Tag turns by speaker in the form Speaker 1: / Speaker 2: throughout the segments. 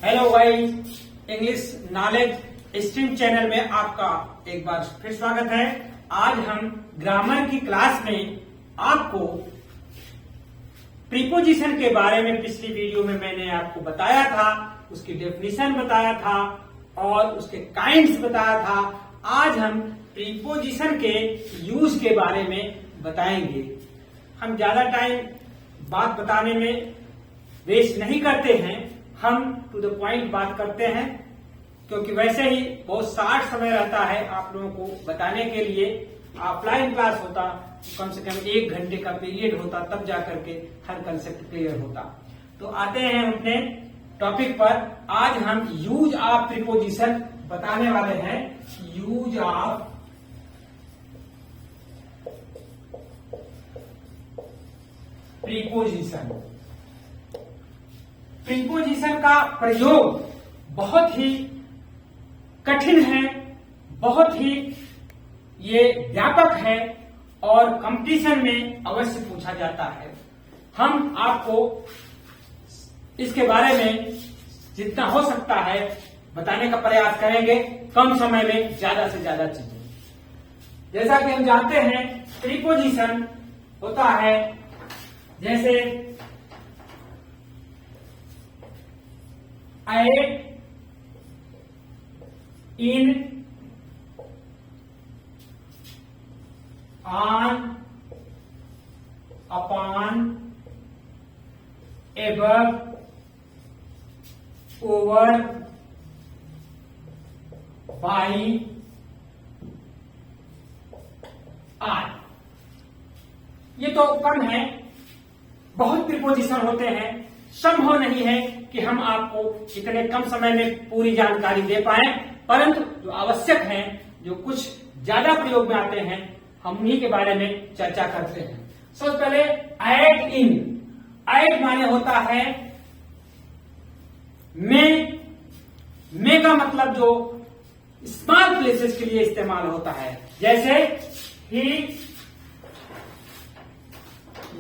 Speaker 1: Hello guys, English knowledge stream channel में आपका एक बार फिर स्वागत है। आज हम ग्रामर की क्लास में आपको प्रीपोजिशन के बारे में पिछली वीडियो में मैंने आपको बताया था, उसकी डेफिनेशन बताया था और उसके काइंड्स बताया था। आज हम प्रीपोजिशन के यूज के बारे में बताएंगे। हम ज्यादा टाइम बात बताने में वेस्ट नहीं करते हैं, हम टू द पॉइंट बात करते हैं, क्योंकि वैसे ही बहुत शार्ट समय रहता है आप लोगों को बताने के लिए। ऑफलाइन क्लास होता तो कम से कम 1 घंटे का पीरियड होता, तब जाकर के हर कंसेप्ट क्लियर होता। तो आते हैं अपने टॉपिक पर। आज हम यूज ऑफ प्रीपोजिशन बताने वाले हैं। Use of preposition. प्रीपोजिशन का प्रयोग बहुत ही कठिन है, बहुत ही ये व्यापक है और कंपटीशन में अवश्य पूछा जाता है। हम आपको इसके बारे में जितना हो सकता है बताने का प्रयास करेंगे, कम समय में ज्यादा से ज्यादा चीजें। जैसा कि हम जानते हैं, प्रीपोजिशन होता है जैसे at, in, on, upon, ever, over, by, are. ये तो कम है, बहुत प्रीपोजिशन होते हैं। संभव नहीं है कि हम आपको इतने कम समय में पूरी जानकारी दे पाए, परंतु जो आवश्यक हैं, जो कुछ ज्यादा प्रयोग में आते हैं, हम उन्हीं के बारे में चर्चा करते हैं। सबसे पहले एट इन। एट माने होता है में का मतलब जो स्मॉल प्लेसेस के लिए इस्तेमाल होता है, जैसे ही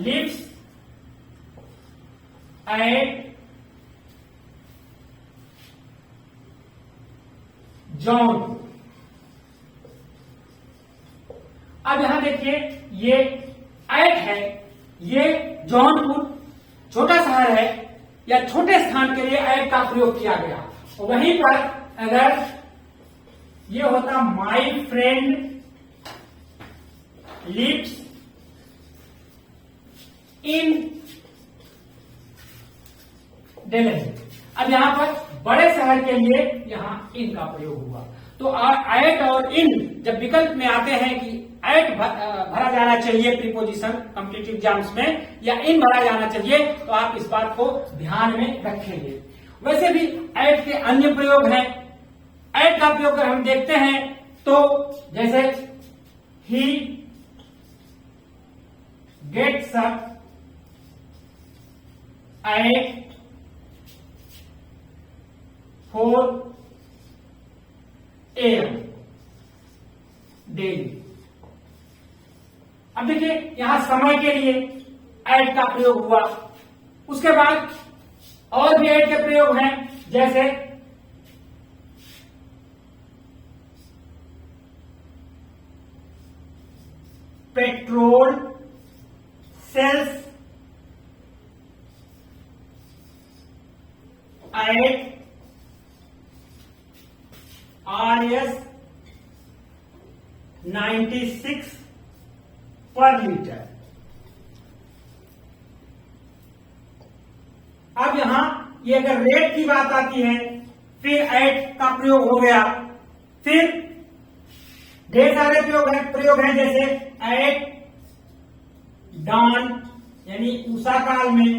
Speaker 1: लिव्स एट जॉन। अब यहां देखिए, ये एट है, ये जौनपुर छोटा शहर है या छोटे स्थान के लिए एट का प्रयोग किया गया। वहीं पर अगर ये होता my friend lives in Delhi. अब यहां पर बड़े शहर के लिए यहां इन का प्रयोग हुआ। तो एट और इन जब विकल्प में आते हैं कि एट भरा जाना चाहिए प्रीपोजिशन कॉम्पिटिटिव एग्जाम्स में या इन भरा जाना चाहिए, तो आप इस बात को ध्यान में रखेंगे। वैसे भी एट के अन्य प्रयोग हैं। एट का प्रयोग अगर हम देखते हैं तो जैसे ही gets up at 4 AM daily. अब देखिए, यहां समय के लिए एट का प्रयोग हुआ। उसके बाद और भी एट के प्रयोग हैं, जैसे पेट्रोल सेल्स एट RS 96 पर लीटर। अब यहां ये अगर रेट की बात आती है, फिर एट का प्रयोग हो गया। फिर ढेर सारे प्रयोग हैं जैसे एट डॉन यानी उषा काल में,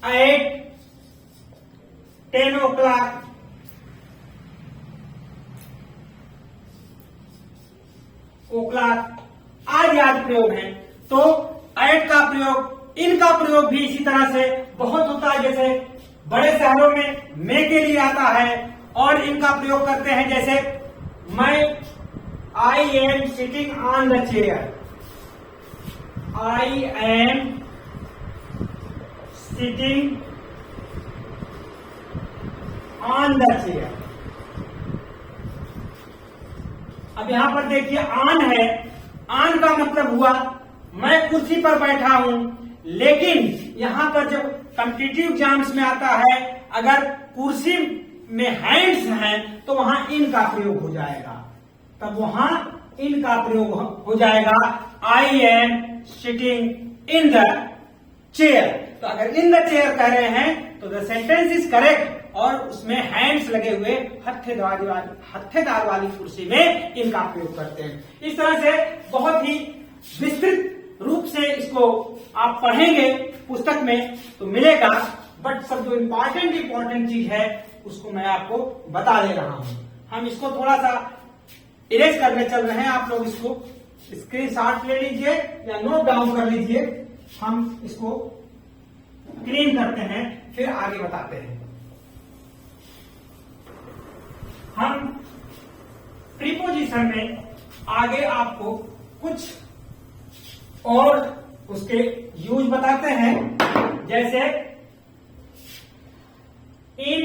Speaker 1: एट 10 o'clock, आदि प्रयोग हैं। तो एट का प्रयोग, इन का प्रयोग भी इसी तरह से बहुत होता है। जैसे बड़े शहरों में मे के लिए आता है और इनका प्रयोग करते हैं, जैसे I am sitting on the chair, I am sitting on the chair. अब यहां पर देखिए ऑन है, ऑन का मतलब हुआ मैं कुर्सी पर बैठा हूं, लेकिन यहां पर जब कॉम्पिटिटिव एग्जाम्स में आता है अगर कुर्सी में हैंड्स हैं तो वहां इन का प्रयोग हो जाएगा, तब वहां इन का प्रयोग हो जाएगा। I am sitting in the chair. तो अगर इन द चेयर कह रहे हैं तो द सेंटेंस इज करेक्ट, और उसमें हैंड्स लगे हुए हत्थेदार वाली कुर्सी में इनका प्रयोग करते हैं। इस तरह से बहुत ही विस्तृत रूप से इसको आप पढ़ेंगे पुस्तक में तो मिलेगा, बट सब जो इम्पोर्टेंट चीज है उसको मैं आपको बता दे रहा हूं। हम इसको थोड़ा सा इरेज करने चल रहे हैं, आप लोग इसको स्क्रीनशॉट ले लीजिए या नोट डाउन कर लीजिए। हम इसको क्लीन करते हैं फिर आगे बताते हैं। हम प्रीपोजिशन में आगे आपको कुछ और उसके यूज बताते हैं, जैसे इन,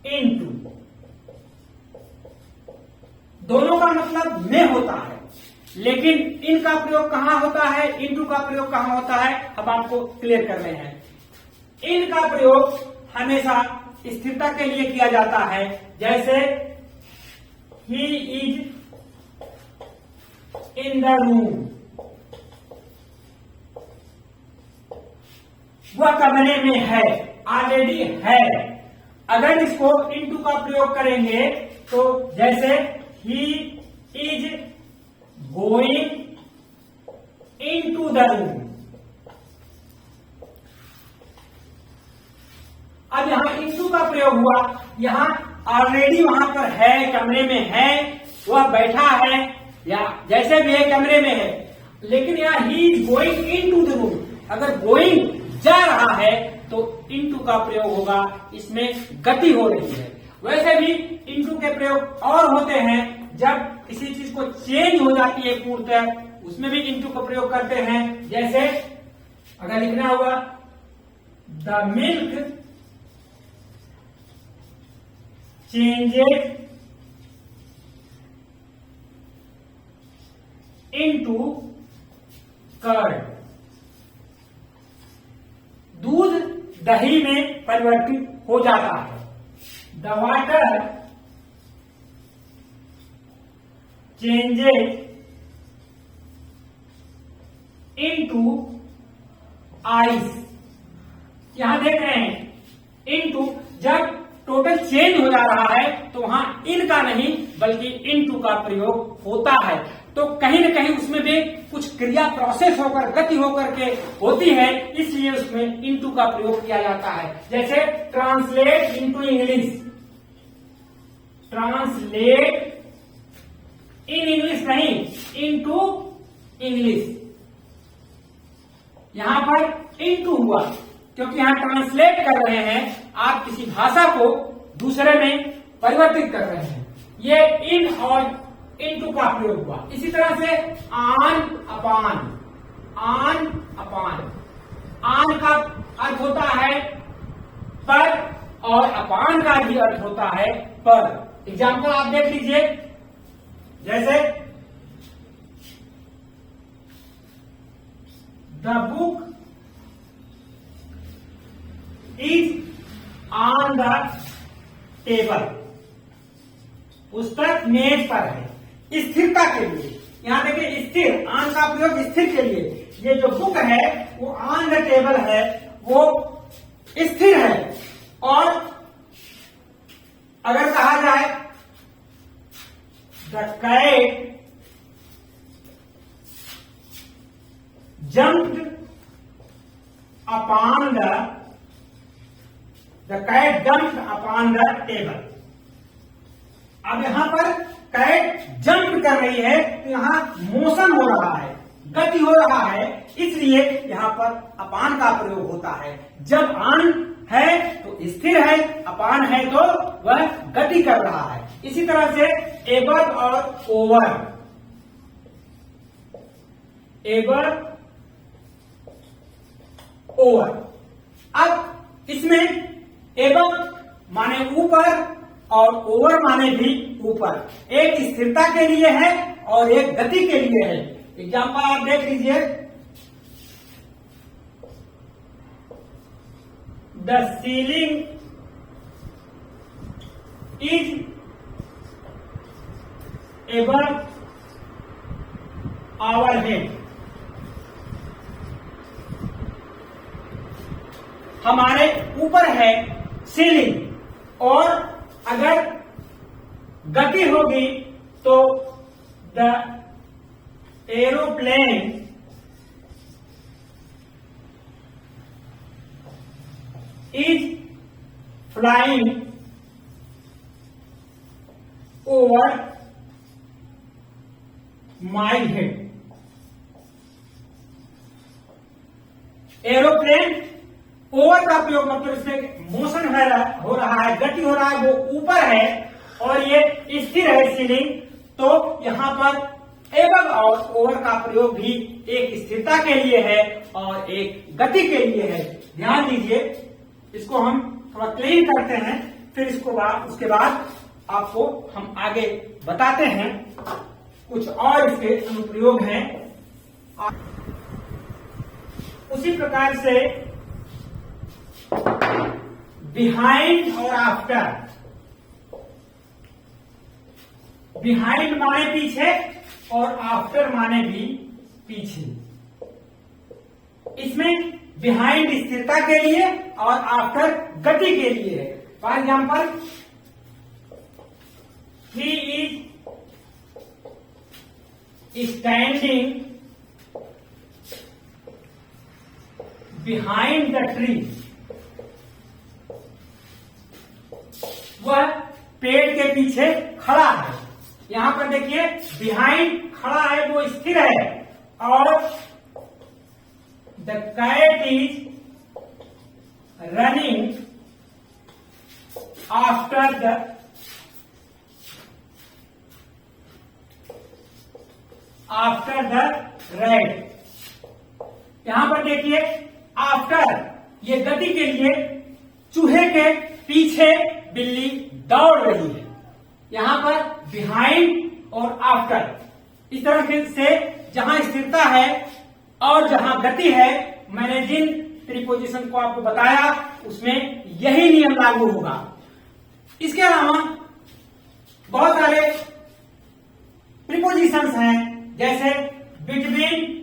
Speaker 1: इनटू, दोनों का मतलब में होता है, लेकिन इन का प्रयोग कहां होता है, इनटू का प्रयोग कहां होता है, अब आपको क्लियर कर रहे हैं। इन का प्रयोग हमेशा स्थिरता के लिए किया जाता है, जैसे he is in the room, वह कमरे में है, ऑलरेडी है। अगर इसको इनटू का प्रयोग करेंगे तो जैसे he is going into the room. अब यहां इनटू का प्रयोग हुआ, यहां ऑलरेडी वहां पर है, कमरे में है, वह बैठा है या जैसे भी है कमरे में है, लेकिन यहां he is going into the room. अगर गोइंग जा रहा है तो इनटू का प्रयोग होगा, इसमें गति हो रही है। वैसे भी इनटू के प्रयोग और होते हैं, जब किसी चीज को चेंज हो जाती है पूर्णतः, उसमें भी इनटू का प्रयोग करते हैं। जैसे अगर लिखना हुआ the milk changes into curd, दूध दही में परिवर्तित हो जाता है। The water changes into ice. यहां देख रहे हैं इनटू, जब टोटल चेंज हो जा रहा है तो वहां इन का नहीं बल्कि इनटू का प्रयोग होता है। तो कहीं न कहीं उसमें भी कुछ क्रिया प्रोसेस होकर, गति होकर के होती है, इसलिए उसमें इनटू का प्रयोग किया जाता है। जैसे translate into English, translate in English नहीं, इनटू इंग्लिश। यहां पर इनटू हुआ क्योंकि यहां ट्रांसलेट कर रहे हैं, आप किसी भाषा को दूसरे में परिवर्तित कर रहे हैं, ये इन और इनटू का प्रयोग हुआ। इसी तरह से आन अपान, आन अपान, आन का अर्थ होता है पर और अपान का भी अर्थ होता है पर। एग्जाम्पल आप देख लीजिए, जैसे the book is on the table, पुस्तक मेज पर है। स्थिरता के लिए यहां देखिए स्थिर, ऑन का प्रयोग स्थिर के लिए। ये जो बुक है वो ऑन द टेबल है, वो स्थिर है। और अगर कहा जाए the cat jumped upon the cat jumped upon the table. अब यहां पर कैट जंप कर रही है तो यहां मोशन हो रहा है, गति हो रहा है, इसलिए यहां पर अपान का प्रयोग होता है। जब आन है तो स्थिर है, अपान है तो वह गति कर रहा है। इसी तरह से एबर और ओवर, एबर ओवर। अब इसमें एवं माने ऊपर और ओवर माने भी ऊपर। एक स्थिरता के लिए है और एक गति के लिए है। एग्जाम्पल आप देख लीजिए, the ceiling is above our head. हमारे ऊपर है सीलिंग और अगर गति होगी तो the aeroplane is flying over my head. Aeroplane over का प्रयोग मतलब इसमें मोशन हो रहा है, गति हो रहा है, वो ऊपर है और ये स्थिर है सीलिंग, तो यहां पर एवं और ओवर का प्रयोग भी एक स्थिरता के लिए है और एक गति के लिए है। ध्यान दीजिए, इसको हम थोड़ा क्लीन करते हैं, फिर उसके बाद आपको हम आगे बताते हैं। कुछ और इसके अनुप्रयोग हैं। उसी प्रकार से बिहाइंड और आफ्टर। बिहाइंड माने पीछे और आफ्टर माने भी पीछे। इसमें बिहाइंड स्थिरता के लिए और आफ्टर गति के लिए है। For example, he is standing behind the tree. वह पेड़ के पीछे खड़ा है। यहां पर देखिए, बिहाइंड खड़ा है, वो स्थिर है, और the cat is running after the rat. यहां पर देखिए, आफ्टर ये गति के लिए, चूहे के पीछे बिल्ली दौड़ रही है। यहां पर बिहाइंड और आफ्टर इस तरह से जहां स्थिरता है और जहां गति है, मैंने जिन प्रीपोजिशन को आपको बताया उसमें यही नियम लागू होगा। इसके अलावा बहुत सारे प्रीपोजिशंस हैं, जैसे बिटवीन,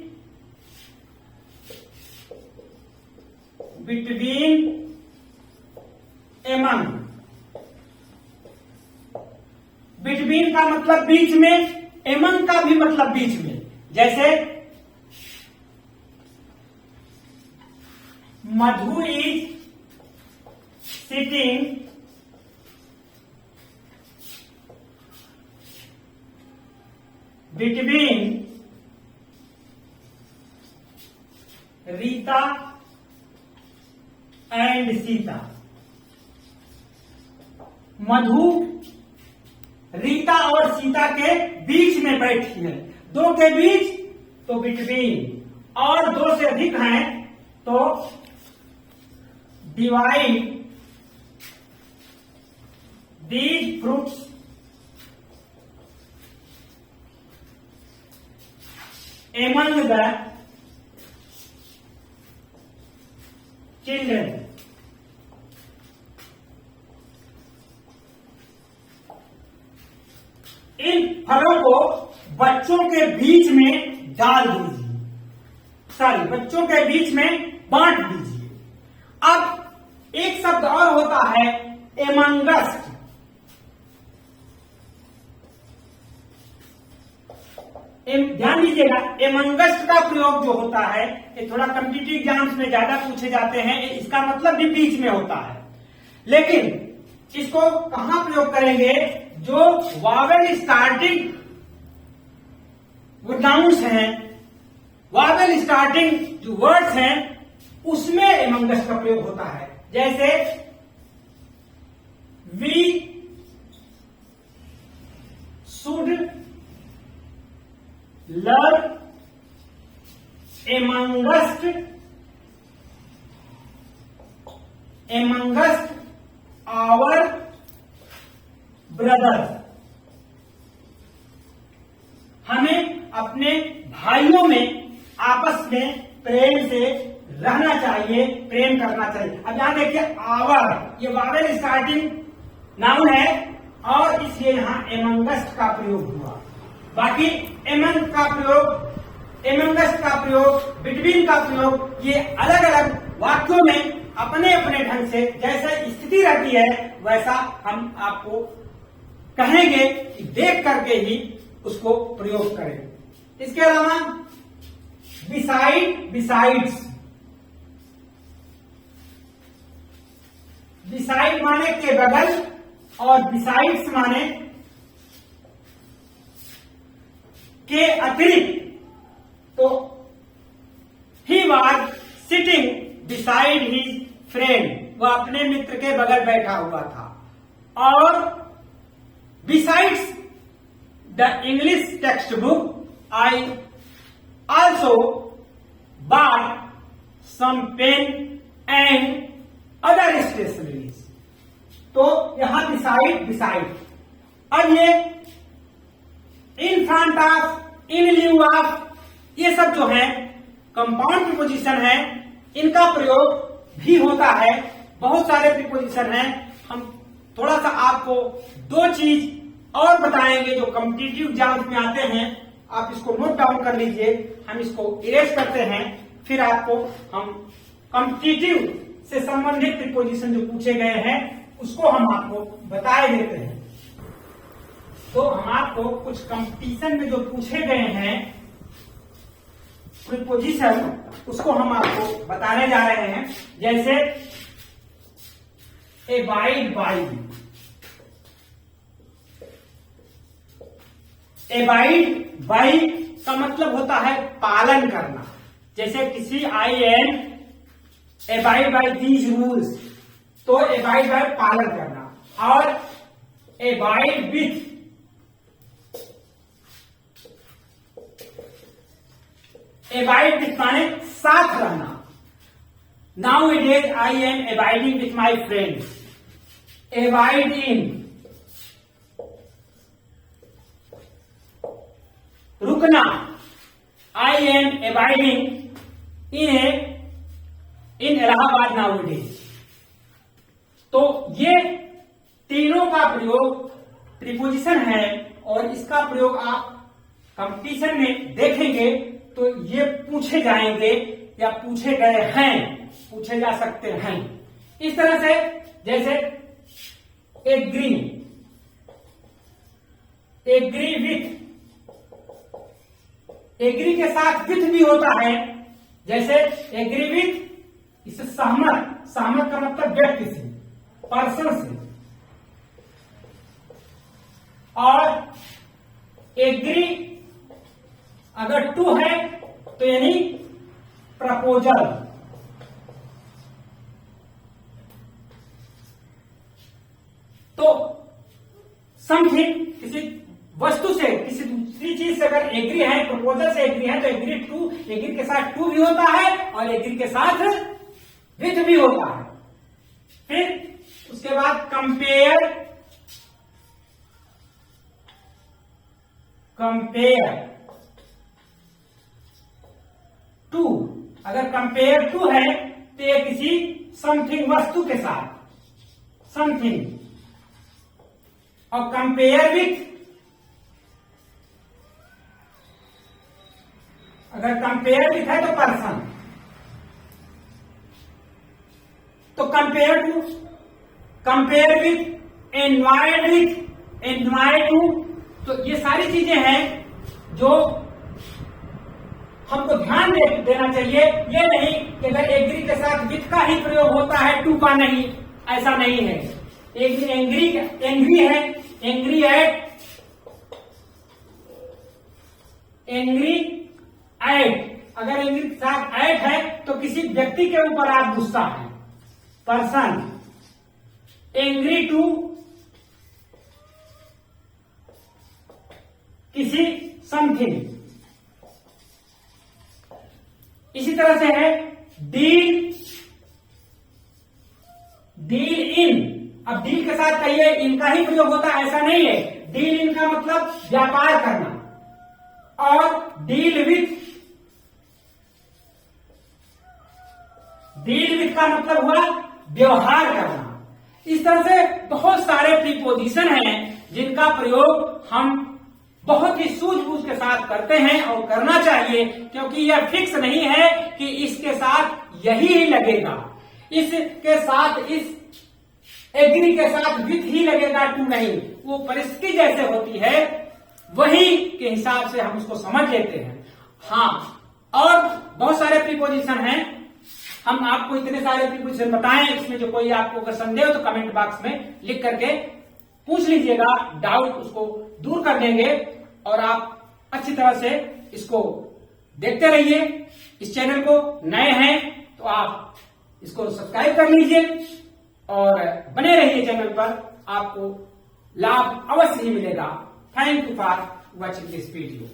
Speaker 1: एमंग। बिटवीन का मतलब बीच में, एमंग का भी मतलब बीच में। जैसे Madhu is sitting between Rita and Sita. Madhu Rita और सीता के बीच में बैठी है। दो के बीच तो बिटवीन, और दो से अधिक हैं तो divide these fruits among the children. इन फलों को बच्चों के बीच में डाल दीजिए, बच्चों के बीच में बांट दीजिए। अब एक शब्द और होता है एमंगस्ट। ध्यान दीजिएगा, एमंगस्ट का प्रयोग जो होता है ये थोड़ा कॉम्पिटिटिव एग्जाम्स में ज्यादा पूछे जाते हैं। इसका मतलब भी बीच में होता है, लेकिन इसको कहां प्रयोग करेंगे? जो वावेल स्टार्टिंग नाउन्स हैं, वावेल स्टार्टिंग जो वर्ड्स हैं, उसमें एमंगस्ट का प्रयोग होता है। जैसे we should learn amongst brothers. हमें अपने भाइयों में आपस में प्रेम से रहना चाहिए, प्रेम करना चाहिए। अब यहां देखिए आवर, ये वावेल स्टार्टिंग नाउन है और इसलिए यहां एमंगस्ट का प्रयोग हुआ। बाकी एमंग का प्रयोग, एमंगस्ट का प्रयोग, बिटवीन का प्रयोग, ये अलग अलग वाक्यों में अपने अपने ढंग से जैसा स्थिति रहती है वैसा हम आपको कहेंगे कि देख करके ही उसको प्रयोग करें। इसके अलावा बिसाइड, बिसाइड्स, बिसाइड माने के बगल और बिसाइड्स माने के अतिरिक्त। तो he was sitting beside his friend, वह अपने मित्र के बगल बैठा हुआ था। और besides the English text book I also bought some pen and other stationeries। तो यहां बिसाइड, बिसाइड, अब ये in front of, in लिeu of, ये सब जो है कंपाउंड प्रीपोजिशन है, इनका प्रयोग भी होता है। बहुत सारे प्रीपोजिशन हैं। हम थोड़ा सा आपको दो चीज और बताएंगे जो कॉम्पिटिटिव एग्जाम्स में आते हैं। आप इसको नोट डाउन कर लीजिए, हम इसको इरेज करते हैं, फिर आपको हम कॉम्पिटिटिव से संबंधित प्रीपोजिशन जो पूछे गए हैं उसको हम आपको बताए देते हैं। तो हम आपको कुछ कंपटीशन में जो पूछे गए हैं प्रीपोजिशन उसको हम आपको बताने जा रहे हैं। जैसे एबाइड बाई, एबाइड बाई का मतलब होता है पालन करना। जैसे किसी I am abide by these rules, तो एबाइड बाई पालन करना। और एबाइड विथ, एबाइड विथ माने साथ रहना। Now it is I am abiding with my friends. Abide in, रुकना। I am abiding in Allahabad now it is. तो ये तीनों का प्रयोग प्रीपोजिशन है और इसका प्रयोग आप कंपटीशन में देखेंगे तो ये पूछे जाएंगे या पूछे गए हैं, पूछे जा सकते हैं। इस तरह से जैसे एग्री, एग्री विथ, एग्री के साथ विथ भी होता है। जैसे एग्री विथ, इसे सहमत, सहमत का मतलब व्यक्ति से, पर्सन से। और एग्री अगर टू है तो यानी प्रपोजल। तो समथिंग, किसी वस्तु से, किसी दूसरी चीज से अगर एग्री है, प्रपोजल से एग्री है, तो एग्री टू, एग्री के साथ टू भी होता है और एग्री के साथ विथ भी होता है। फिर उसके बाद कंपेयर, कंपेयर टू, अगर कंपेयर टू है तो ये किसी समथिंग वस्तु के साथ, समथिंग। और कंपेयर विथ, अगर कंपेयर विथ है तो पर्सन। तो compare to, compare with, envied with, envied to. तो ये सारी चीजें हैं जो हमको ध्यान देना चाहिए। ये नहीं कि अगर एग्री के साथ विथ का ही प्रयोग होता है, टू का नहीं, ऐसा नहीं है। एंग्री, एंग्री है, एंग्री एट, एंग्री एट। अगर एंग्री के साथ एट है तो किसी व्यक्ति के ऊपर आप गुस्सा है, पर्सन। एंग्री टू, किसी समथिंग। इसी तरह से है डील, डील इन। अब डील के साथ कहिए इनका ही प्रयोग होता है, ऐसा नहीं है। डील इन का मतलब व्यापार करना, और डील विथ का मतलब हुआ व्यवहार करना। इस तरह से बहुत सारे प्रीपोजिशन हैं जिनका प्रयोग हम बहुत ही सूझबूझ के साथ करते हैं और करना चाहिए, क्योंकि यह फिक्स नहीं है कि इसके साथ यही ही लगेगा, इसके साथ इस एग्री के साथ विथ ही लगेगा, टू नहीं। वो परिस्थिति जैसे होती है वही के हिसाब से हम उसको समझ लेते हैं। हाँ, और बहुत सारे प्रीपोजिशन हैं, हम आपको इतने सारे प्रीपोजिशन बताएं, इसमें जो कोई आपको अगर संदेह हो तो कमेंट बॉक्स में लिख करके पूछ लीजिएगा, डाउट उसको दूर कर देंगे। और आप अच्छी तरह से इसको देखते रहिए। इस चैनल को नए हैं तो आप इसको सब्सक्राइब कर लीजिए और बने रहिए चैनल पर, आपको लाभ अवश्य ही मिलेगा। Thank you for watching this video.